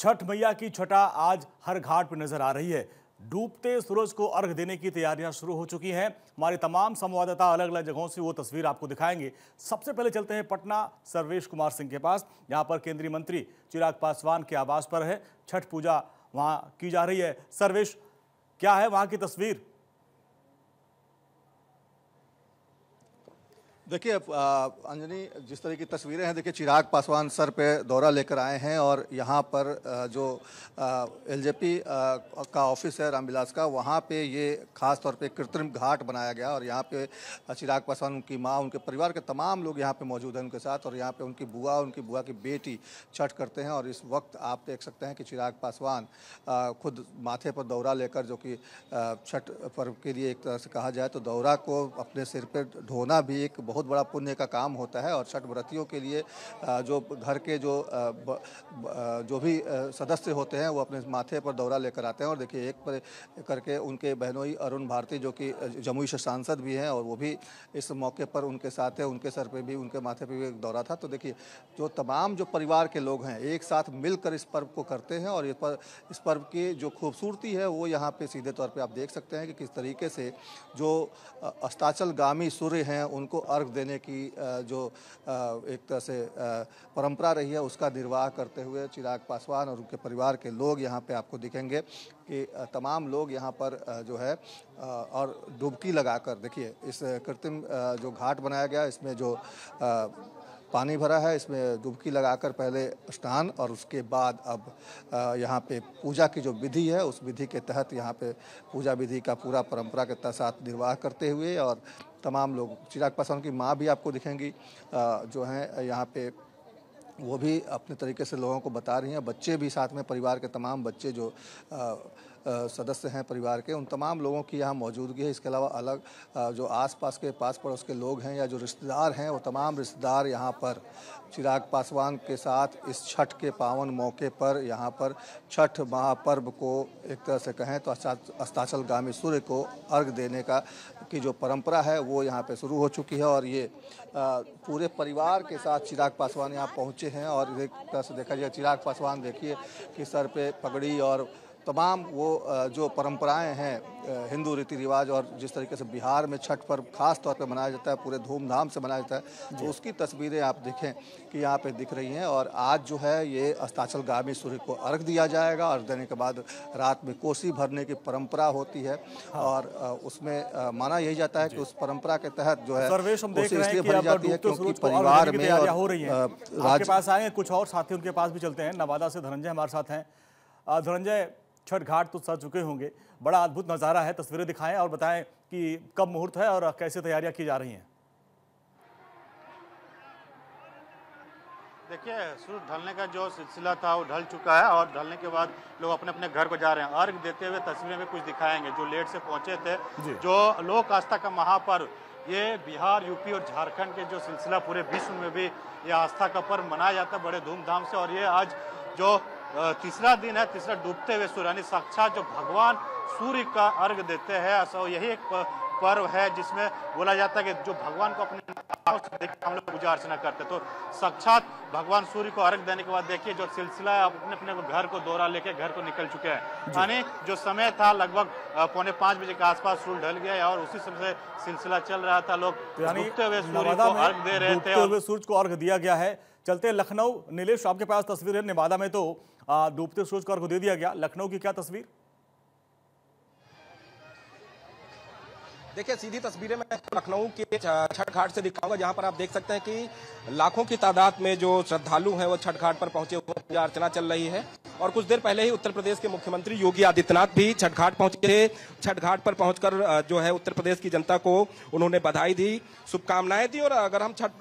छठ मैया की छठा आज हर घाट पर नजर आ रही है। डूबते सूरज को अर्घ देने की तैयारियां शुरू हो चुकी हैं। हमारे तमाम संवाददाता अलग अलग जगहों से वो तस्वीर आपको दिखाएंगे। सबसे पहले चलते हैं पटना सर्वेश कुमार सिंह के पास, जहां पर केंद्रीय मंत्री चिराग पासवान के आवास पर है। छठ पूजा वहां की जा रही है। सर्वेश, क्या है वहां की तस्वीर? देखिए अंजनी, जिस तरह की तस्वीरें हैं, देखिए चिराग पासवान सर पे दौरा लेकर आए हैं और यहाँ पर जो एलजेपी का ऑफिस है रामविलास का, वहाँ पे ये खास तौर पे कृत्रिम घाट बनाया गया और यहाँ पे चिराग पासवान, उनकी माँ, उनके परिवार के तमाम लोग यहाँ पे मौजूद हैं उनके साथ। और यहाँ पे उनकी बुआ की बेटी छठ करते हैं। और इस वक्त आप देख सकते हैं कि चिराग पासवान खुद माथे पर दौरा लेकर, जो कि छठ पर्व के लिए एक तरह से कहा जाए तो दौरा को अपने सिर पर ढोना भी एक बहुत बड़ा पुण्य का काम होता है। और छठ व्रतियों के लिए जो घर के जो भी सदस्य होते हैं वो अपने माथे पर दौरा लेकर आते हैं। और देखिए एक पर करके उनके बहनोई अरुण भारती, जो कि जमुई से सांसद भी हैं, और वो भी इस मौके पर उनके साथ है। उनके सर पे भी, उनके माथे पे भी एक दौरा था। तो देखिए जो तमाम जो परिवार के लोग हैं एक साथ मिलकर इस पर्व को करते हैं। और इस पर्व की जो खूबसूरती है वो यहाँ पे सीधे तौर पे आप देख सकते हैं कि किस तरीके से जो अस्ताचलगामी सूर्य हैं उनको अर्घ देने की जो एक तरह से परंपरा रही है उसका निर्वाह करते हुए चिराग पासवान और उनके परिवार के लोग यहाँ पे आपको दिखेंगे कि तमाम लोग यहाँ पर जो है और डुबकी लगाकर, देखिए इस कृत्रिम जो घाट बनाया गया, इसमें जो पानी भरा है, इसमें डुबकी लगाकर पहले स्नान और उसके बाद अब यहाँ पे पूजा की जो विधि है उस विधि के तहत यहाँ पे पूजा विधि का पूरा परंपरा के साथ निर्वाह करते हुए, और तमाम लोग, चिराग पासवान की माँ भी आपको दिखेंगी जो हैं यहाँ पे, वो भी अपने तरीके से लोगों को बता रही हैं। बच्चे भी साथ में, परिवार के तमाम बच्चे जो सदस्य हैं परिवार के, उन तमाम लोगों की यहाँ मौजूदगी है। इसके अलावा अलग जो आसपास के पास पड़ोस के लोग हैं या जो रिश्तेदार हैं, वो तमाम रिश्तेदार यहाँ पर चिराग पासवान के साथ इस छठ के पावन मौके पर यहाँ पर छठ महापर्व को एक तरह से कहें तो अस्ताचलगामी सूर्य को अर्घ देने की जो परंपरा है वो यहाँ पे शुरू हो चुकी है। और ये पूरे परिवार के साथ चिराग पासवान यहाँ पहुँचे हैं। और एक तरह से देखा जाए, चिराग पासवान देखिए कि सर पे पगड़ी और तमाम वो जो परंपराएं हैं हिंदू रीति रिवाज, और जिस तरीके से बिहार में छठ पर्व खास तौर पे मनाया जाता है, पूरे धूमधाम से मनाया जाता है, तो उसकी तस्वीरें आप देखें कि यहाँ पे दिख रही हैं। और आज जो है ये अस्ताचलगामी सूर्य को अर्घ दिया जाएगा और देने के बाद रात में कोसी भरने की परंपरा होती है। और उसमें माना यही जाता है कि उस परंपरा के तहत जो है कोसी इसलिए भरी जाती है क्योंकि परिवार में हो रही है। आपके पास आए कुछ और साथी, उनके पास भी चलते हैं। नवादा से धनंजय हमारे साथ हैं। धनंजय, छठ घाट तो सज चुके होंगे, बड़ा अद्भुत नज़ारा है, तस्वीरें दिखाएं और बताएं कि कब मुहूर्त है और कैसे तैयारियां की जा रही हैं। देखिए, सूरज ढलने का जो सिलसिला था वो ढल चुका है और ढलने के बाद लोग अपने अपने घर को जा रहे हैं। अर्घ देते हुए तस्वीरें भी कुछ दिखाएंगे जो लेट से पहुंचे थे। जो लोक आस्था का महापर्व, ये बिहार, यूपी और झारखंड के जो सिलसिला पूरे विश्व में भी ये आस्था का पर्व मनाया जाता है बड़े धूमधाम से। और ये आज जो तीसरा दिन है, तीसरा डूबते हुए सूर्य, यानी साक्षात जो भगवान सूर्य का अर्घ देते हैं, सो यही एक पर्व है जिसमें बोला जाता है कि जो भगवान को अपने हम लोग पूजा अर्चना करते हैं, तो साक्षात भगवान सूर्य को अर्घ देने के बाद देखिए जो सिलसिला है, अपने अपने घर को दौरा लेके घर को निकल चुके हैं। यानी जो समय था लगभग 4:45 बजे के आसपास सूर्य ढल गया और उसी समय से सिलसिला चल रहा था। लोग डूबते हुए सूर्य को अर्घ दे रहे थे और सूर्य को अर्घ दिया गया है। चलते हैं लखनऊ। नीलेश, आपके पास तस्वीर है। नवादा में तो डूबते सूरज को अर्घ दे दिया गया, लखनऊ की क्या तस्वीर? देखिए, सीधी तस्वीरें मैं लखनऊ के छठ घाट से दिखाऊंगा, जहां पर आप देख सकते हैं कि लाखों की तादाद में जो श्रद्धालु हैं वो छठ घाट पर पहुंचे हुए, पूजा अर्चना चल रही है। और कुछ देर पहले ही उत्तर प्रदेश के मुख्यमंत्री योगी आदित्यनाथ भी छठ घाट पहुंचे थे। छठ घाट पर पहुंचकर जो है उत्तर प्रदेश की जनता को उन्होंने बधाई दी, शुभकामनाएं दी। और अगर हम छठ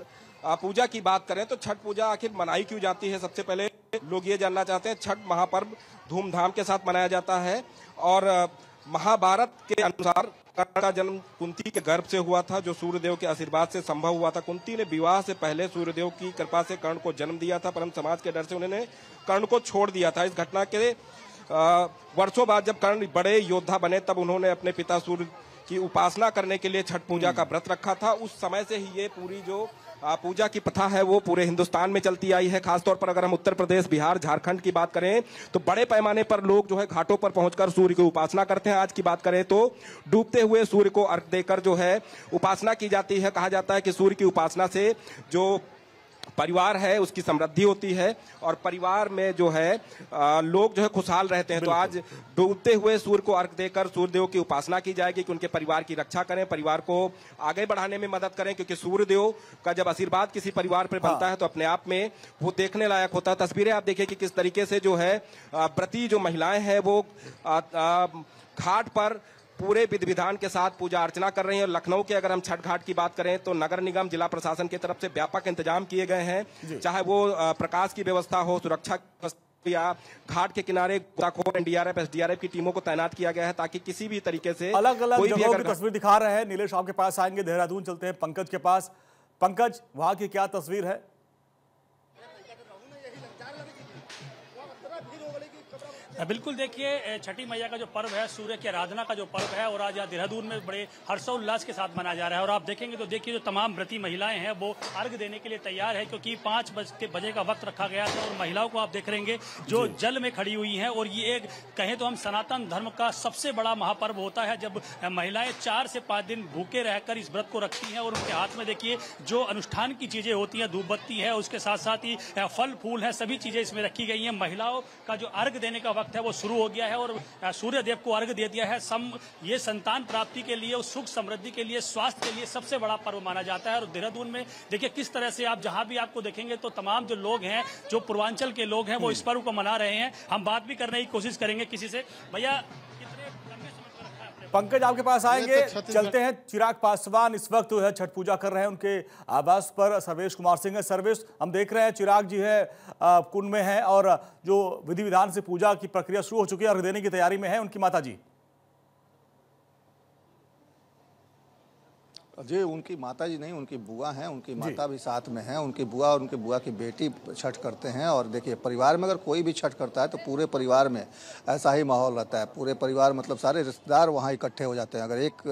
पूजा की बात करें तो छठ पूजा आखिर मनाई क्यों जाती है, सबसे पहले लोग ये जानना चाहते हैं। छठ महापर्व धूमधाम के साथ मनाया जाता है और महाभारत के अनुसार कर्ण का जन्म कुंती के गर्भ से हुआ था, जो सूर्यदेव के आशीर्वाद से संभव हुआ था। कुंती ने विवाह से पहले सूर्यदेव की कृपा से कर्ण को जन्म दिया था, परंतु समाज के डर से उन्होंने कर्ण को छोड़ दिया था। इस घटना के वर्षों बाद जब कर्ण बड़े योद्धा बने तब उन्होंने अपने पिता सूर्य की उपासना करने के लिए छठ पूजा का व्रत रखा था। उस समय से ही ये पूरी जो पूजा की प्रथा है वो पूरे हिंदुस्तान में चलती आई है। खासतौर पर अगर हम उत्तर प्रदेश, बिहार, झारखंड की बात करें तो बड़े पैमाने पर लोग जो है घाटों पर पहुंचकर सूर्य की उपासना करते हैं। आज की बात करें तो डूबते हुए सूर्य को अर्घ देकर जो है उपासना की जाती है। कहा जाता है कि सूर्य की उपासना से जो परिवार है उसकी समृद्धि होती है और परिवार में जो है लोग जो है खुशहाल रहते हैं। तो आज डूबते हुए सूर्य को अर्घ देकर सूर्यदेव की उपासना की जाएगी कि उनके परिवार की रक्षा करें, परिवार को आगे बढ़ाने में मदद करें, क्योंकि सूर्यदेव का जब आशीर्वाद किसी परिवार पर बनता है तो अपने आप में वो देखने लायक होता है। तस्वीरें आप देखिए कि किस तरीके से जो है व्रती जो महिलाएं हैं वो घाट पर पूरे विधि विधान के साथ पूजा अर्चना कर रही हैं। और लखनऊ के अगर हम छठ घाट की बात करें तो नगर निगम, जिला प्रशासन की तरफ से व्यापक इंतजाम किए गए हैं, चाहे वो प्रकाश की व्यवस्था हो, सुरक्षा या घाट के किनारे गोताखोर, एनडीआरएफ, एसडीआरएफ की टीमों को तैनात किया गया है ताकि किसी भी तरीके से अलग अलग जगहों की तस्वीर दिखा रहे हैं। नीलेश आपके पास आएंगे, देहरादून चलते हैं पंकज के पास। पंकज, वहां की क्या तस्वीर है? बिल्कुल, देखिए छठी मैया का जो पर्व है, सूर्य की आराधना का जो पर्व है, और आज यहाँ देहरादून में बड़े हर्षोल्लास के साथ मनाया जा रहा है। और आप देखेंगे तो देखिए जो तमाम व्रती महिलाएं हैं वो अर्घ देने के लिए तैयार है, क्योंकि 5 बजे का वक्त रखा गया था। और महिलाओं को आप देख रहेंगे जो जल में खड़ी हुई हैं। और ये एक कहें तो हम सनातन धर्म का सबसे बड़ा महापर्व होता है, जब महिलाएं 4 से 5 दिन भूखे रहकर इस व्रत को रखती हैं। और उनके हाथ में देखिए जो अनुष्ठान की चीजें होती हैं, धूप बत्ती है, उसके साथ साथ ही फल फूल है, सभी चीजें इसमें रखी गई हैं। महिलाओं का जो अर्घ देने का वक्त है वो शुरू हो गया है और सूर्य देव को अर्घ दे दिया है। ये संतान प्राप्ति के लिए, सुख समृद्धि के लिए, स्वास्थ्य के लिए सबसे बड़ा पर्व माना जाता है। और देहरादून में देखिए किस तरह से आप जहां भी आपको देखेंगे तो तमाम जो लोग हैं, जो पूर्वांचल के लोग हैं, वो इस पर्व को मना रहे हैं। हम बात भी करने की कोशिश करेंगे किसी से। भैया, पंकज आपके पास आएंगे, चलते हैं। चिराग पासवान इस वक्त जो है छठ पूजा कर रहे हैं, उनके आवास पर सर्वेश कुमार सिंह है। सर्वेश, हम देख रहे हैं चिराग जी है कुंड में है और जो विधि विधान से पूजा की प्रक्रिया शुरू हो चुकी है, अर्घ देने की तैयारी में है उनकी माता जी। जी, उनकी माता जी नहीं, उनकी बुआ हैं, उनकी माता भी साथ में हैं। उनकी बुआ और उनकी बुआ की बेटी छठ करते हैं। और देखिए, परिवार में अगर कोई भी छठ करता है तो पूरे परिवार में ऐसा ही माहौल रहता है। पूरे परिवार मतलब सारे रिश्तेदार वहाँ इकट्ठे हो जाते हैं। अगर एक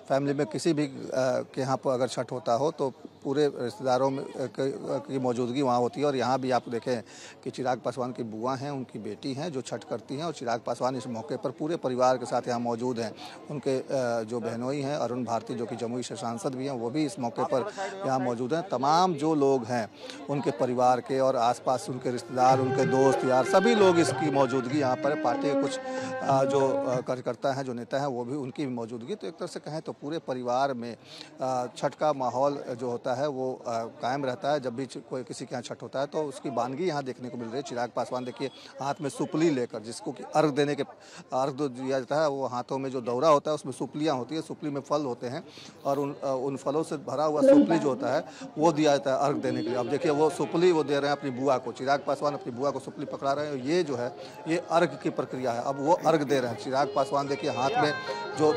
फैमिली में किसी भी के यहाँ पर अगर छठ होता हो तो पूरे रिश्तेदारों में की मौजूदगी वहाँ होती है। और यहाँ भी आप देखें कि चिराग पासवान की बुआ हैं, उनकी बेटी हैं जो छठ करती हैं। और चिराग पासवान इस मौके पर पूरे परिवार के साथ यहाँ मौजूद हैं। उनके जो बहनोई हैं, अरुण भारती, जो कि जमुई से सांसद भी हैं, वो भी इस मौके पर यहाँ मौजूद हैं। तमाम जो लोग हैं उनके परिवार के और आसपास उनके रिश्तेदार, उनके दोस्त यार, सभी लोग इसकी मौजूदगी यहाँ पर। पार्टी के कुछ जो कार्यकर्ता हैं, जो नेता हैं, वो भी उनकी मौजूदगी। तो एक तरह से कहें तो पूरे परिवार में छठ का माहौल जो होता है वो कायम रहता है। जब भी कोई किसी के यहाँ छठ होता है तो उसकी वानगी यहाँ देखने को मिल रही है। चिराग पासवान देखिए हाथ में सुपली लेकर, जिसको कि अर्घ देने के अर्घ दिया जाता है, वो हाथों में जो दौरा होता है उसमें सुपलियाँ होती है, सुपली में फल होते हैं और उन फलों से भरा हुआ सुपली जो होता है वो दिया जाता है अर्घ देने के लिए। अब देखिए वो सुपली वो दे रहे हैं अपनी बुआ को। चिराग पासवान अपनी बुआ को सुपली पकड़ा रहे हैं। ये जो है ये अर्घ की प्रक्रिया है। अब वो अर्घ दे रहे हैं। चिराग पासवान देखिए हाथ में जो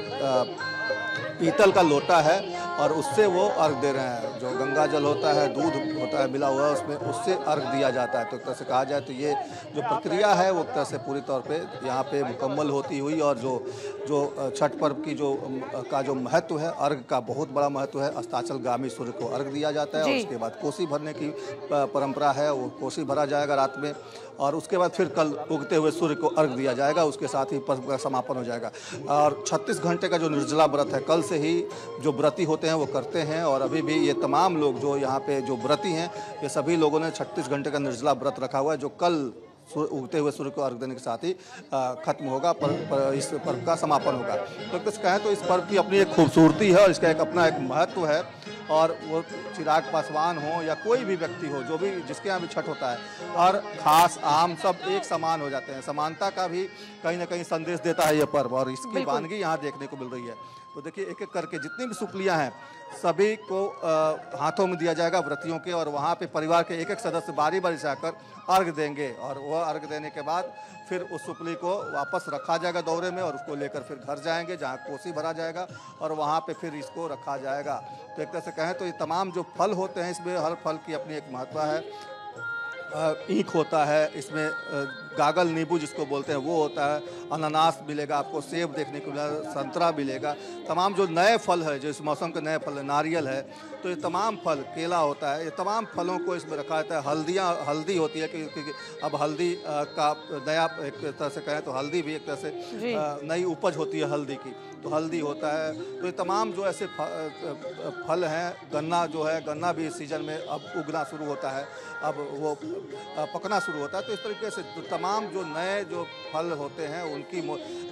पीतल का लोटा है और उससे वो अर्घ दे रहे हैं। जो गंगा जल होता है, दूध होता है मिला हुआ, उसमें उससे अर्घ दिया जाता है। तो एक तरह से कहा जाए तो ये जो प्रक्रिया है वो एक तरह से पूरी तौर पे यहाँ पे मुकम्मल होती हुई। और जो छठ पर्व की जो महत्व है, अर्घ का बहुत बड़ा महत्व है। अस्ताचलगामी सूर्य को अर्घ दिया जाता है और उसके बाद कोसी भरने की परंपरा है। वो कोसी भरा जाएगा रात में और उसके बाद फिर कल उगते हुए सूर्य को अर्घ दिया जाएगा। उसके साथ ही पर्व का समापन हो जाएगा। और 36 घंटे का जो निर्जला व्रत है, कल से ही जो व्रती होते हैं वो करते हैं। और अभी भी ये तमाम लोग जो यहाँ पे जो व्रती हैं, ये सभी लोगों ने 36 घंटे का निर्जला व्रत रखा हुआ है, जो कल उगते हुए सूर्य को अर्घ देने के साथ ही खत्म होगा। इस पर्व का समापन होगा। तो कहें तो इस पर्व की अपनी एक खूबसूरती है और इसका एक अपना एक महत्व है। और वो चिराग पासवान हो या कोई भी व्यक्ति हो, जो भी जिसके यहाँ भी छठ होता है, और खास आम सब एक समान हो जाते हैं। समानता का भी कहीं ना कहीं संदेश देता है ये पर्व। और इसकी वानगी यहाँ देखने को मिल रही है। तो देखिए एक एक करके जितनी भी सुपलियाँ हैं सभी को हाथों में दिया जाएगा व्रतियों के। और वहाँ पे परिवार के एक एक सदस्य बारी बारी से आकर अर्घ देंगे। और वह अर्घ देने के बाद फिर उस सुपली को वापस रखा जाएगा दौरे में और उसको लेकर फिर घर जाएंगे, जहाँ कोसी भरा जाएगा और वहाँ पे फिर इसको रखा जाएगा। तो एक तरह से कहें तो ये तमाम जो फल होते हैं, इसमें हर फल की अपनी एक महत्व है। ईख होता है, इसमें गागल नींबू जिसको बोलते हैं वो होता है, अनानास मिलेगा आपको, सेब देखने को मिलेगा, संतरा मिलेगा, तमाम जो नए फल है, जो इस मौसम के नए फल है, नारियल है, तो ये तमाम फल, केला होता है, ये तमाम फलों को इसमें रखा जाता है। हल्दी होती है क्योंकि अब हल्दी का नया एक तरह से कहें तो हल्दी भी एक तरह से नई उपज होती है हल्दी की, तो हल्दी होता है। तो ये तमाम जो ऐसे फल हैं, गन्ना जो है, गन्ना भी इस सीज़न में अब उगना शुरू होता है, अब वो पकना शुरू होता है। तो इस तरीके से तमाम जो नए जो फल होते हैं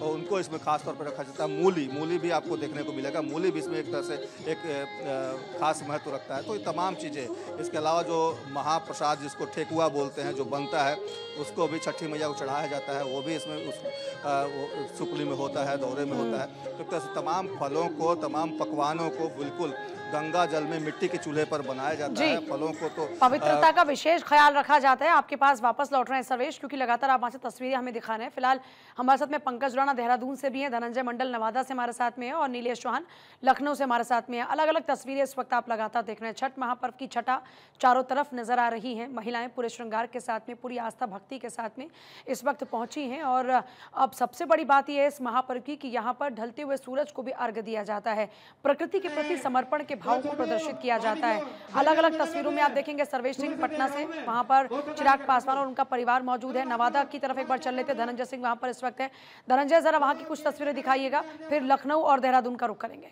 उनको इसमें खास तौर पर रखा जाता है। मूली भी आपको देखने को मिलेगा, मूली भी इसमें एक तरह से एक खास महत्व रखता है। तो ये तमाम चीज़ें, इसके अलावा जो महाप्रसाद जिसको ठेकुआ बोलते हैं जो बनता है, उसको भी छठी मैया को चढ़ाया जाता है, वो भी इसमें उस सुपली में होता है, दौरे में होता है। तो तरह से तमाम फलों को, तमाम पकवानों को बिल्कुल गंगा जल में मिट्टी के चूल्हे पर बनाया जाता है। फलों को तो पवित्रता का विशेष ख्याल रखा जाता है। आपके पास वापस लौट रहे हैं सर्वेश, क्योंकि लगातार आप वहाँ से तस्वीरें हमें दिखा रहे हैं। फिलहाल हमारे साथ में पंकज राणा देहरादून से भी हैं, धनंजय मंडल नवादा से हमारे साथ में है और नीलेश चौहान लखनऊ से हमारे साथ में है। अलग अलग तस्वीरें इस वक्त आप लगातार देख रहे हैं। छठ महापर्व की छठा चारों तरफ नजर आ रही है। महिलाएं पूरे श्रृंगार के साथ में, पूरी आस्था भक्ति के साथ में इस वक्त पहुंची हैं। और अब सबसे बड़ी बात यह है इस महापर्व की कि यहाँ पर ढलते हुए सूरज को भी अर्घ्य दिया जाता है। प्रकृति के प्रति समर्पण के भाव को प्रदर्शित किया जाता है। अलग अलग तस्वीरों में आप देखेंगे सर्वेश सिंह पटना से, वहां पर चिराग पासवान और उनका परिवार मौजूद है। नवादा की तरफ एक बार चल लेते, धनंजय सिंह वहां पर इस वक्त है। धनंजय, जरा वहां की कुछ तस्वीरें दिखाइएगा, फिर लखनऊ और देहरादून का रुख करेंगे।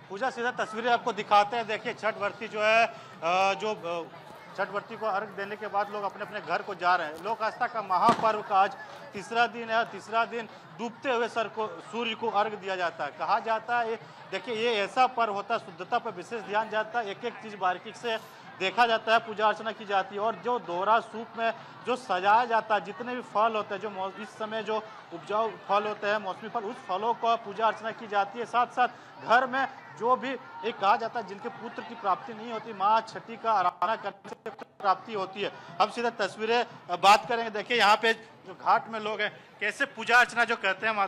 पूजा सीधा तस्वीरें आपको दिखाते हैं। देखिए छठ व्रती जो है, जो छठ व्रती को अर्घ देने के बाद लोग अपने अपने घर को जा रहे हैं। लोक आस्था का महापर्व का आज तीसरा दिन है। तीसरा दिन डूबते हुए सूर्य को अर्घ दिया जाता है। कहा जाता है देखिए ये ऐसा पर्व होता है, शुद्धता पर विशेष ध्यान जाता है, एक एक चीज़ बारीकी से देखा जाता है, पूजा अर्चना की जाती है। और जो दोहरा सूप में जो सजाया जाता है, जितने भी फल होते हैं, जो इस समय जो उपजाऊ फल होते हैं, मौसमी फल, उस फलों को पूजा अर्चना की जाती है। साथ साथ घर में जो भी एक कहा जाता है जिनके पुत्र की प्राप्ति नहीं होती, माँ छठी का आराधना करने से प्राप्ति होती है। हम सीधा तस्वीरें बात करेंगे। देखिए यहाँ पे जो घाट में लोग हैं, कैसे पूजा अर्चना जो करते हैं,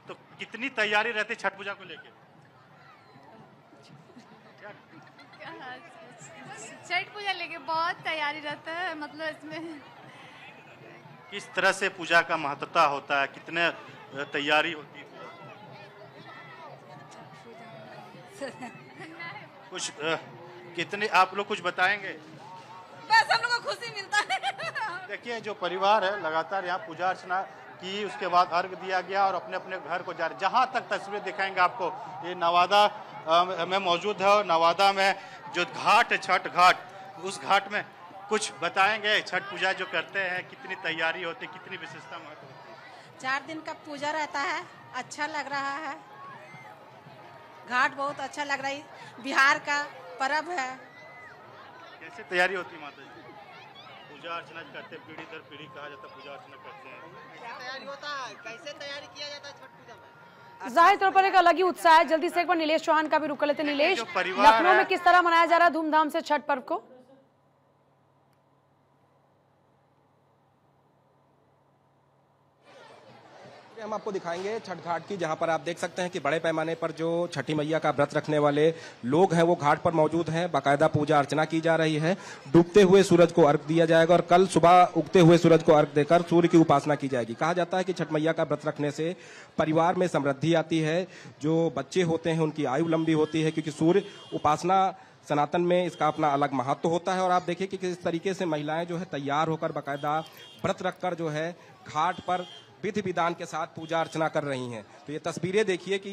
तो कितनी तैयारी रहती है छठ पूजा को लेकर? छठ पूजा लेके बहुत तैयारी रहता है, मतलब इसमें किस तरह से पूजा का महत्वता होता है, कितने तैयारी होती है? कुछ कितने आप लोग कुछ बताएंगे? बस हम लोग को खुशी मिलता है। देखिए जो परिवार है लगातार यहाँ पूजा अर्चना की, उसके बाद अर्घ दिया गया और अपने अपने घर को जा रहे। जहाँ तक तस्वीरें दिखाएंगे आपको, ये नवादा में मौजूद है और नवादा में जो घाट है, छठ घाट, उस घाट में कुछ बताएंगे। छठ पूजा जो करते हैं कितनी तैयारी होती है, कितनी विशेषता महत्व होती है? 4 दिन का पूजा रहता है, अच्छा लग रहा है। घाट बहुत अच्छा लग रहा है, बिहार का पर्व है। कैसे तैयारी होती है माता जी? पूजा अर्चना करते हैं, पीढ़ी दर पीढ़ी कहा जाता है, पूजा अर्चना करते हैं। कैसे तैयारी होता है, कैसे तैयारी किया जाता है छठ पूजा में? जाहिर तौर पर एक अलग ही उत्साह है। जल्दी से एक बार नीलेश चौहान का भी रुक लेते। नीलेश, लखनऊ में किस तरह मनाया जा रहा है धूमधाम से छठ पर्व को? हम आपको दिखाएंगे छठ घाट की, जहां पर आप देख सकते हैं कि बड़े पैमाने पर जो छठी मैया का व्रत रखने वाले लोग हैं वो घाट पर मौजूद हैं। बाकायदा पूजा अर्चना की जा रही है। डूबते हुए सूरज को अर्घ दिया जाएगा और कल सुबह उगते हुए सूरज को अर्घ देकर सूर्य की उपासना की जाएगी। कहा जाता है कि छठ मैया का व्रत रखने से परिवार में समृद्धि आती है, जो बच्चे होते हैं उनकी आयु लंबी होती है, क्योंकि सूर्य उपासना सनातन में इसका अपना अलग महत्व होता है। और आप देखिए कि किस तरीके से महिलाएं जो है तैयार होकर बाकायदा व्रत रखकर जो है घाट पर विधि विधान के साथ पूजा अर्चना कर रही हैं। तो ये तस्वीरें देखिए कि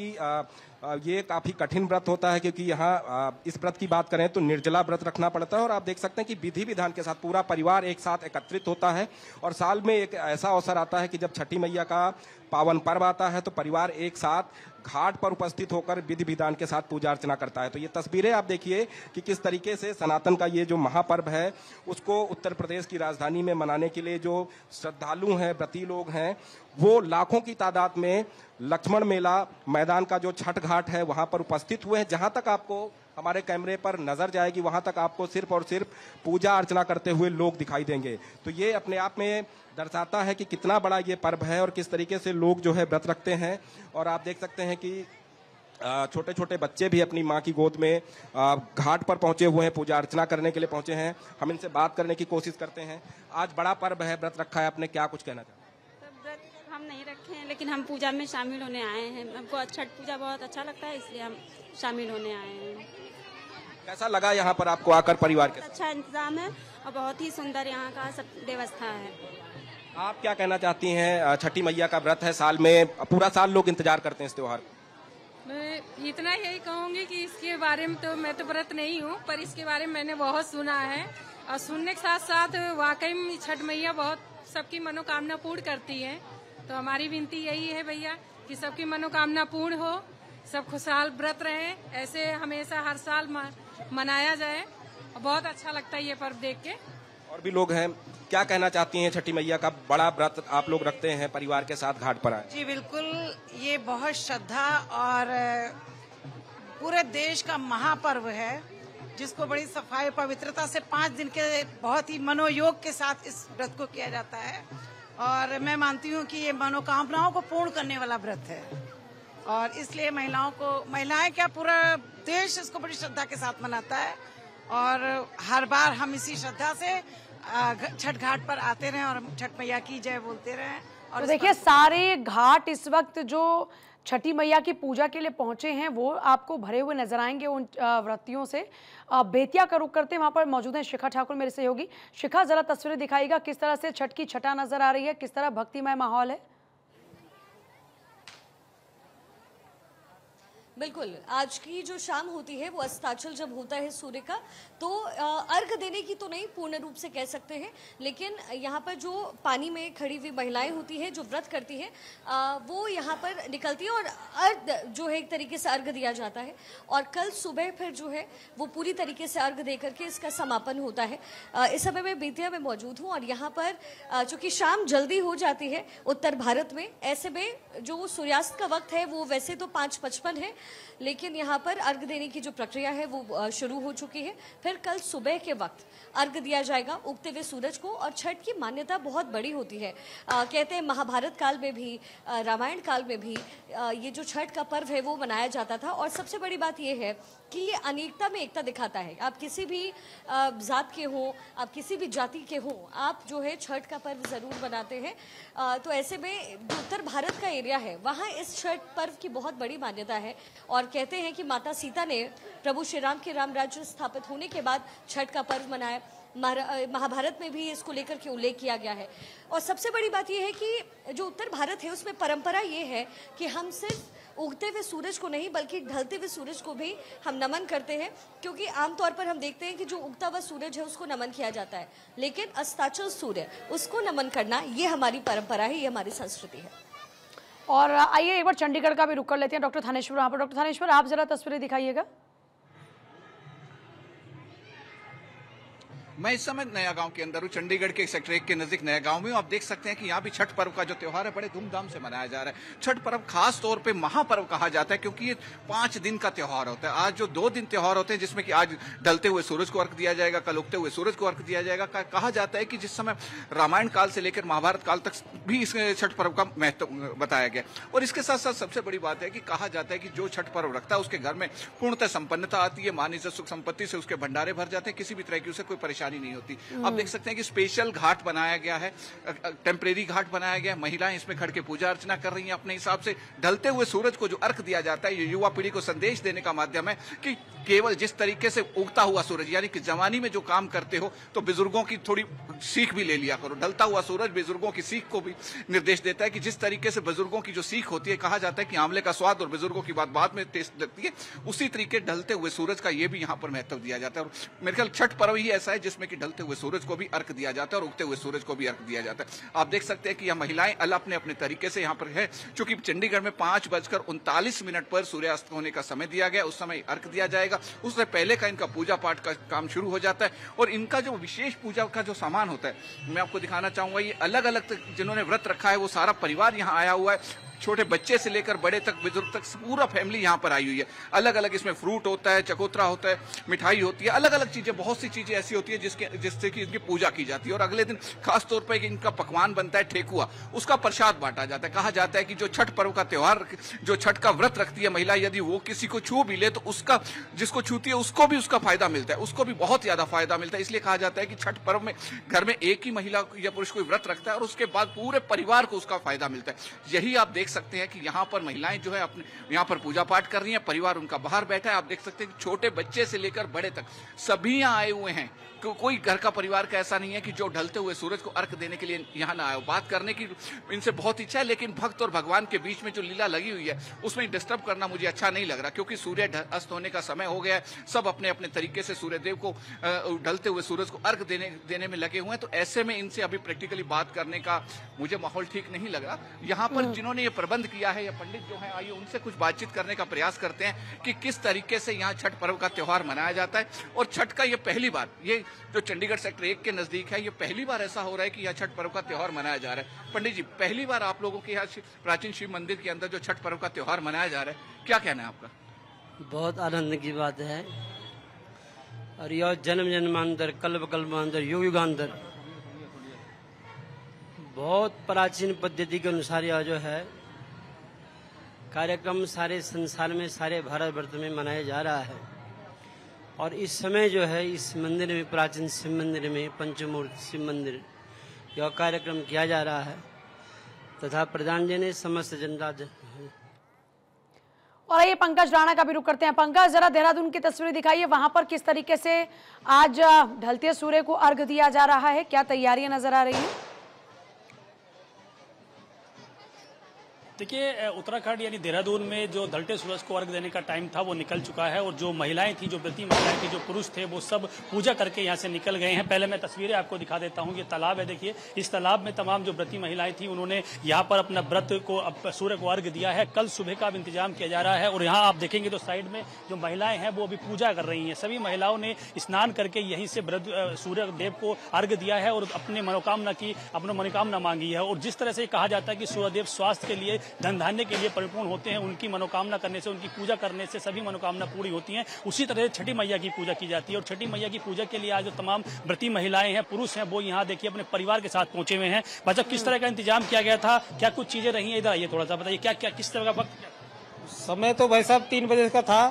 ये काफ़ी कठिन व्रत होता है, क्योंकि यहाँ इस व्रत की बात करें तो निर्जला व्रत रखना पड़ता है। और आप देख सकते हैं कि विधि विधान के साथ पूरा परिवार एक साथ एकत्रित होता है। और साल में एक ऐसा अवसर आता है कि जब छठी मैया का पावन पर्व आता है तो परिवार एक साथ घाट पर उपस्थित होकर विधि विधान के साथ पूजा अर्चना करता है। तो ये तस्वीरें आप देखिए कि किस तरीके से सनातन का ये जो महापर्व है उसको उत्तर प्रदेश की राजधानी में मनाने के लिए जो श्रद्धालु हैं, व्रती लोग हैं, वो लाखों की तादाद में लक्ष्मण मेला मैदान का जो छठ घाट है वहां पर उपस्थित हुए हैं। जहां तक आपको हमारे कैमरे पर नजर जाएगी वहां तक आपको सिर्फ और सिर्फ पूजा अर्चना करते हुए लोग दिखाई देंगे। तो ये अपने आप में दर्शाता है कि कितना बड़ा ये पर्व है और किस तरीके से लोग जो है व्रत रखते हैं। और आप देख सकते हैं कि छोटे छोटे बच्चे भी अपनी माँ की गोद में घाट पर पहुंचे हुए हैं, पूजा अर्चना करने के लिए पहुंचे हैं। हम इनसे बात करने की कोशिश करते हैं। आज बड़ा पर्व है, व्रत रखा है आपने, क्या कुछ कहना चाहते हैं? व्रत हम नहीं रखे हैं, लेकिन हम पूजा में शामिल होने आए हैं। हमको छठ पूजा बहुत अच्छा लगता है, इसलिए हम शामिल होने आए हैं। कैसा लगा यहाँ पर आपको आकर परिवार के साथ? अच्छा इंतजाम है और बहुत ही सुंदर यहाँ का सब व्यवस्था है। आप क्या कहना चाहती हैं? छठी मैया का व्रत है, साल में पूरा साल लोग इंतजार करते हैं इस त्योहार को। मैं इतना यही कहूँगी कि इसके बारे में तो मैं तो व्रत नहीं हूँ, पर इसके बारे में मैंने बहुत सुना है और सुनने के साथ साथ वाकई में छठ मैया बहुत सबकी मनोकामना पूर्ण करती है। तो हमारी विनती यही है भैया कि सबकी मनोकामना पूर्ण हो, सब खुशहाल व्रत रहे, ऐसे हमेशा हर साल मनाया जाए। बहुत अच्छा लगता है ये पर्व देख के। और भी लोग हैं, क्या कहना चाहती हैं? छठी मैया का बड़ा व्रत आप लोग रखते हैं, परिवार के साथ घाट पर आए। जी बिल्कुल, ये बहुत श्रद्धा और पूरे देश का महापर्व है, जिसको बड़ी सफाई पवित्रता से 5 दिन के बहुत ही मनोयोग के साथ इस व्रत को किया जाता है। और मैं मानती हूँ कि ये मनोकामनाओं को पूर्ण करने वाला व्रत है और इसलिए महिलाएं क्या पूरा देश इसको बड़ी श्रद्धा के साथ मनाता है। और हर बार हम इसी श्रद्धा से छठ घाट पर आते रहे और छठ मैया की जय बोलते रहे। और तो देखिए सारे घाट इस वक्त जो छठी मैया की पूजा के लिए पहुंचे हैं वो आपको भरे हुए नजर आएंगे उन व्रतियों से। बेतिया का रुख करते हैं, वहां पर मौजूद हैं शिखा ठाकुर मेरे सहयोगी। शिखा, जरा तस्वीरें दिखाइएगा, किस तरह से छठ की छटा नजर आ रही है, किस तरह भक्तिमय माहौल है। बिल्कुल, आज की जो शाम होती है वो अस्ताचल जब होता है सूर्य का, तो अर्घ देने की तो नहीं पूर्ण रूप से कह सकते हैं, लेकिन यहाँ पर जो पानी में खड़ी हुई महिलाएं होती है जो व्रत करती है वो यहाँ पर निकलती है और अर्घ जो है एक तरीके से अर्घ दिया जाता है। और कल सुबह फिर जो है वो पूरी तरीके से अर्घ दे करके इसका समापन होता है। इस समय मैं बेतिया में मौजूद हूँ और यहाँ पर चूँकि शाम जल्दी हो जाती है उत्तर भारत में, ऐसे में जो सूर्यास्त का वक्त है वो वैसे तो 5:55 है, लेकिन यहाँ पर अर्घ देने की जो प्रक्रिया है वो शुरू हो चुकी है। फिर कल सुबह के वक्त अर्घ दिया जाएगा उगते हुए सूरज को। और छठ की मान्यता बहुत बड़ी होती है। कहते हैं महाभारत काल में भी, रामायण काल में भी ये जो छठ का पर्व है वो मनाया जाता था। और सबसे बड़ी बात ये है कि ये अनेकता में एकता दिखाता है। आप किसी भी जात के हो, आप किसी भी जाति के हो, आप जो है छठ का पर्व ज़रूर मनाते हैं। तो ऐसे में जो उत्तर भारत का एरिया है वहाँ इस छठ पर्व की बहुत बड़ी मान्यता है। और कहते हैं कि माता सीता ने प्रभु श्री राम के राम राज्य स्थापित होने के बाद छठ का पर्व मनाया। महाभारत में भी इसको लेकर के उल्लेख किया गया है। और सबसे बड़ी बात यह है कि जो उत्तर भारत है उसमें परंपरा ये है कि हम सिर्फ उगते हुए सूरज को नहीं बल्कि ढलते हुए सूरज को भी हम नमन करते हैं, क्योंकि आमतौर पर हम देखते हैं कि जो उगता हुआ सूरज है उसको नमन किया जाता है, लेकिन अस्ताचल सूर्य उसको नमन करना ये हमारी परंपरा है, ये हमारी संस्कृति है। और आइए एक बार चंडीगढ़ का भी रुख कर लेते हैं। डॉक्टर थानेश्वर वहाँ पर। डॉक्टर थानेश्वर, आप जरा तस्वीरें दिखाइएगा। मैं इस समय नया गांव के अंदर हूँ, चंडीगढ़ के सेक्टर 1 के नजदीक नया गांव में। आप देख सकते हैं कि यहाँ भी छठ पर्व का जो त्योहार है बड़े धूमधाम से मनाया जा रहा है। छठ पर्व खास तौर पे महापर्व कहा जाता है क्योंकि ये 5 दिन का त्योहार होता है। आज जो 2 दिन त्योहार होते हैं जिसमें कि आज ढलते हुए सूरज को अर्घ दिया जाएगा, कल उगते हुए सूरज को अर्घ दिया जाएगा। कहा जाता है कि जिस समय रामायण काल से लेकर महाभारत काल तक भी इस छठ पर्व का महत्व बताया गया। और इसके साथ साथ सबसे बड़ी बात है कि कहा जाता है कि जो छठ पर्व रखता है उसके घर में पूर्णतः संपन्नता आती है, मान इज्जत सुख संपत्ति से उसके भंडारे भर जाते हैं, किसी भी तरह की उसे कोई परेशानी नहीं होती। आप देख सकते हैं कि स्पेशल घाट बनाया गया है, टेम्परेरी घाट बनाया गया है। महिलाएं इसमें खड़ के पूजा अर्चना कर रही हैं अपने हिसाब से। ढलते हुए सूरज को जो अर्घ दिया जाता है, ये युवा पीढ़ी को संदेश देने का माध्यम है कि केवल जिस तरीके से उगता हुआ सूरज, यानी कि जवानी में जो काम करते हो तो बुजुर्गों की थोड़ी सीख भी ले लिया करो। ढलता हुआ सूरज बुजुर्गों की सीख को भी निर्देश देता है कि जिस तरीके से बुजुर्गों की जो सीख होती है, कहा जाता है कि आंवले का स्वाद और बुजुर्गों की बात बाद में टेस्ट लगती है, उसी तरीके ढलते हुए सूरज का ये भी यहाँ पर महत्व दिया जाता है। और मेरे ख्याल छठ पर्व ही ऐसा है जिसमें कि ढलते हुए सूरज को भी अर्घ दिया जाता है और उगते हुए सूरज को भी अर्घ दिया जाता है। आप देख सकते हैं कि यह महिलाएं अपने अपने तरीके से यहाँ पर है। चूंकि चंडीगढ़ में 5:39 पर सूर्यास्त होने का समय दिया गया, उस समय अर्घ दिया जाएगा। उससे पहले का इनका पूजा पाठ का काम शुरू हो जाता है। और इनका जो विशेष पूजा का जो सामान होता है मैं आपको दिखाना चाहूंगा। ये अलग अलग जिन्होंने व्रत रखा है वो सारा परिवार यहाँ आया हुआ है। छोटे बच्चे से लेकर बड़े तक, बुजुर्ग तक, पूरा फैमिली यहाँ पर आई हुई है। अलग अलग इसमें फ्रूट होता है, चकोतरा होता है, मिठाई होती है, अलग अलग चीजें, बहुत सी चीजें ऐसी होती है जिससे कि इनकी पूजा की जाती है। और अगले दिन खास तौर पर इनका पकवान बनता है ठेकुआ, उसका प्रसाद बांटा जाता है। कहा जाता है कि जो छठ पर्व का त्योहार, जो छठ का व्रत रखती है महिला, यदि वो किसी को छू भी ले तो उसका, जिसको छूती है उसको भी उसका फायदा मिलता है, उसको भी बहुत ज्यादा फायदा मिलता है। इसलिए कहा जाता है कि छठ पर्व में घर में एक ही महिला या पुरुष कोई व्रत रखता है और उसके बाद पूरे परिवार को उसका फायदा मिलता है। यही आप देख सकते हैं कि यहाँ पर महिलाएं जो है अपने यहाँ पर पूजा पाठ कर रही हैं, परिवार उनका बाहर बैठा है। आप देख सकते हैं कि छोटे बच्चे से लेकर बड़े तक सभी यहाँ आए हुए हैं। कोई घर का परिवार का ऐसा नहीं है कि जो ढलते हुए सूरज को अर्घ देने के लिए यहाँ ना आए। बात करने की इनसे बहुत इच्छा है, लेकिन भक्त और भगवान के बीच में जो लीला लगी हुई है उसमें डिस्टर्ब करना मुझे अच्छा नहीं लग रहा, क्योंकि सूर्य अस्त होने का समय हो गया है। सब अपने अपने तरीके से सूर्यदेव को ढलते हुए सूरज को अर्घ देने में लगे हुए हैं। तो ऐसे में इनसे अभी प्रैक्टिकली बात करने का मुझे माहौल ठीक नहीं लग रहा। यहाँ पर जिन्होंने ये प्रबंध किया है, या पंडित जो है, आइए उनसे कुछ बातचीत करने का प्रयास करते हैं कि किस तरीके से यहाँ छठ पर्व का त्योहार मनाया जाता है। और छठ का ये पहली बार, ये जो चंडीगढ़ सेक्टर 1 के नजदीक है, ये पहली बार ऐसा हो रहा है कि यहाँ छठ पर्व का त्योहार मनाया जा रहा है। पंडित जी, पहली बार आप लोगों के यहाँ प्राचीन शिव मंदिर के अंदर जो छठ पर्व का त्योहार मनाया जा रहा है, क्या कहना है आपका? बहुत आनंद की बात है, और यह जन्म जन्मांतर, कल्प कल्पांतर, युग युगांतर, बहुत प्राचीन पद्धति के अनुसार यह जो है कार्यक्रम सारे संसार में, सारे भारतवर्ष में मनाया जा रहा है। और इस समय जो है इस मंदिर में, प्राचीन शिव मंदिर में, पंचमूर्ति शिव मंदिर, यह कार्यक्रम किया जा रहा है तथा प्रधान जी ने समस्त जनता। और आइए पंकज राणा का भी रुख करते हैं। पंकज, जरा देहरादून की तस्वीरें दिखाइए, वहां पर किस तरीके से आज ढलते सूर्य को अर्घ दिया जा रहा है, क्या तैयारियां नजर आ रही हैं? देखिए, उत्तराखंड यानी देहरादून में जो ढलते सूरज को अर्घ देने का टाइम था वो निकल चुका है, और जो महिलाएं थी, जो व्रती महिलाएं थी, जो पुरुष थे, वो सब पूजा करके यहाँ से निकल गए हैं। पहले मैं तस्वीरें आपको दिखा देता हूँ। ये तालाब है, देखिए, इस तालाब में तमाम जो व्रती महिलाएं थी उन्होंने यहाँ पर अपना व्रत को, सूर्य को अर्घ दिया है। कल सुबह का इंतजाम किया जा रहा है, और यहाँ आप देखेंगे तो साइड में जो महिलाएं हैं वो अभी पूजा कर रही हैं। सभी महिलाओं ने स्नान करके यहीं से सूर्य देव को अर्घ दिया है और अपनी मनोकामना मांगी है। और जिस तरह से कहा जाता है कि सूर्यदेव स्वास्थ्य के लिए, धन धान्य के लिए परिपूर्ण होते हैं, उनकी मनोकामना करने से, उनकी पूजा करने से सभी मनोकामना पूरी होती हैं। उसी तरह छठी मैया की पूजा की जाती है, और छठी मैया की पूजा के लिए आज जो तमाम व्रती महिलाएं हैं, पुरुष हैं, वो यहाँ देखिए अपने परिवार के साथ पहुंचे हुए हैं। मतलब किस तरह का इंतजाम किया गया था, क्या कुछ चीजें रही हैं? इधर आइए, थोड़ा सा बताइए, क्या क्या किस तरह का वक्त? समय तो भाई साहब 3 बजे का था।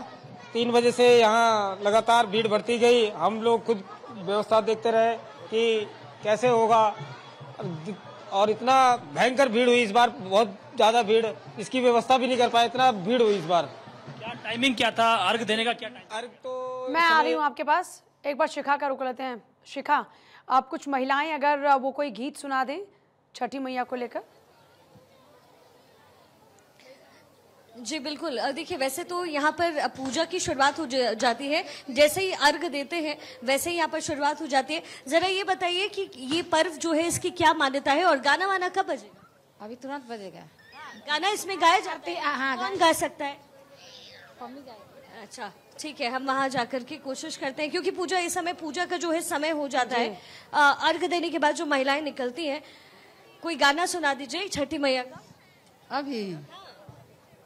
3 बजे से यहाँ लगातार भीड़ बढ़ती गई। हम लोग खुद व्यवस्था देखते रहे कि कैसे होगा, और इतना भयंकर भीड़ हुई इस बार, बहुत ज्यादा भीड़, इसकी व्यवस्था भी नहीं कर पाए, इतना भीड़ हुई इस बार। क्या टाइमिंग क्या था अर्घ देने का? क्या टाइम? अर्घ तो मैं आ रही हूँ आपके पास, एक बार शिखा का रुक लेते हैं। शिखा, आप कुछ महिलाएं अगर वो कोई गीत सुना दें छठी मैया को लेकर। जी बिल्कुल, देखिए वैसे तो यहाँ पर पूजा की शुरुआत हो जाती है, जैसे ही अर्घ देते हैं वैसे ही यहाँ पर शुरुआत हो जाती है। जरा ये बताइए कि ये पर्व जो है इसकी क्या मान्यता है, और गाना वाना कब बजेगा? अभी तुरंत बजेगा गाना। इसमें गाया जाता है? हाँ, कौन गा सकता है? अच्छा, ठीक है, हम वहाँ जाकर के कोशिश करते हैं, क्योंकि पूजा इस समय, पूजा का जो है समय हो जाता है। अर्घ देने के बाद जो महिलाएं निकलती हैं, कोई गाना सुना दीजिए छठी मैया का। अभी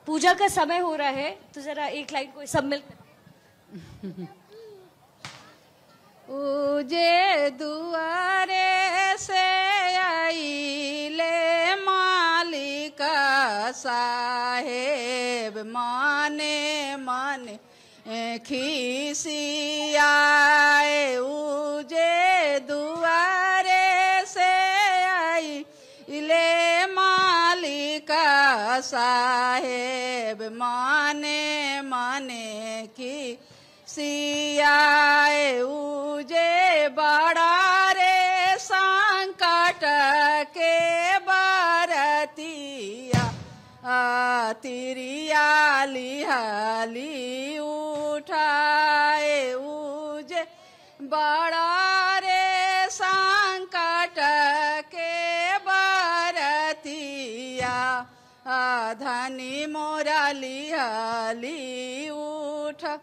पूजा का समय हो रहा है, तो जरा एक लाइन कोई सब मिलकर। उजे दुआरे से आइले मालिक साहेब, माने माने खिसियाए। उजे दुआरे से आइले मालिक साहेब, माने माने की सियाए। उजे बड़ा रे संकट के बरतिया, तिरिया लिहाली उठाए। उजे बड़ा रे संकट के बरतिया, धनी मोरा लिहाली उठा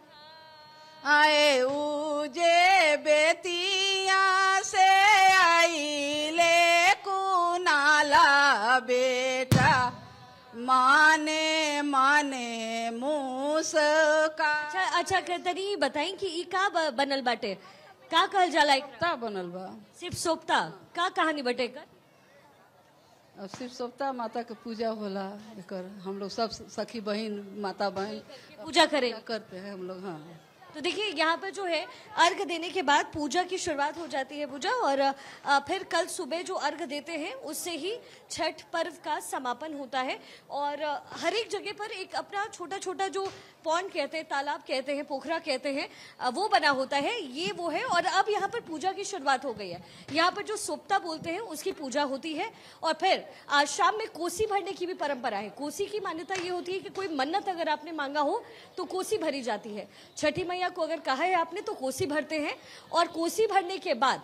आए। उजे बेतिया से आइले कुनाला बेटा, माने माने मुस्का। अच्छा तनी बताई कि ई का बनल बाटे, का कहल जाला? सोप्ता बनल बा। सिर्फ सोप्ता का कहानी बटे कर? अब सिर्फ सोप्ता माता के पूजा होला एकर, हम लोग सब सखी बहन माता बहन पूजा करते हैं हम लोग। हाँ, तो देखिए यहाँ पर जो है अर्घ देने के बाद पूजा की शुरुआत हो जाती है पूजा, और फिर कल सुबह जो अर्घ देते हैं उससे ही छठ पर्व का समापन होता है। और हर एक जगह पर एक अपना छोटा छोटा जो पॉन्ड कहते हैं, तालाब कहते हैं, पोखरा कहते हैं, वो बना होता है, ये वो है। और अब यहाँ पर पूजा की शुरुआत हो गई है। यहाँ पर जो सोप्ता बोलते हैं उसकी पूजा होती है, और फिर आज शाम में कोसी भरने की भी परंपरा है। कोसी की मान्यता ये होती है कि कोई मन्नत अगर आपने मांगा हो तो कोसी भरी जाती है। छठी मैया को अगर कहा है आपने तो कोसी भरते हैं, और कोसी भरने के बाद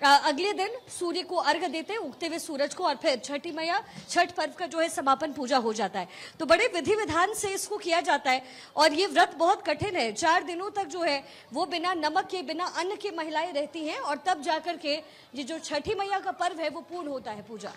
अगले दिन सूर्य को अर्घ देते हैं, उगते हुए सूरज को, और फिर छठी मैया छठ पर्व का जो है समापन पूजा हो जाता है। तो बड़े विधि विधान से इसको किया जाता है, और ये व्रत बहुत कठिन है। 4 दिनों तक जो है वो बिना नमक के, बिना अन्न के महिलाएं रहती हैं, और तब जाकर के ये जो छठी मैया का पर्व है वो पूर्ण होता है पूजा।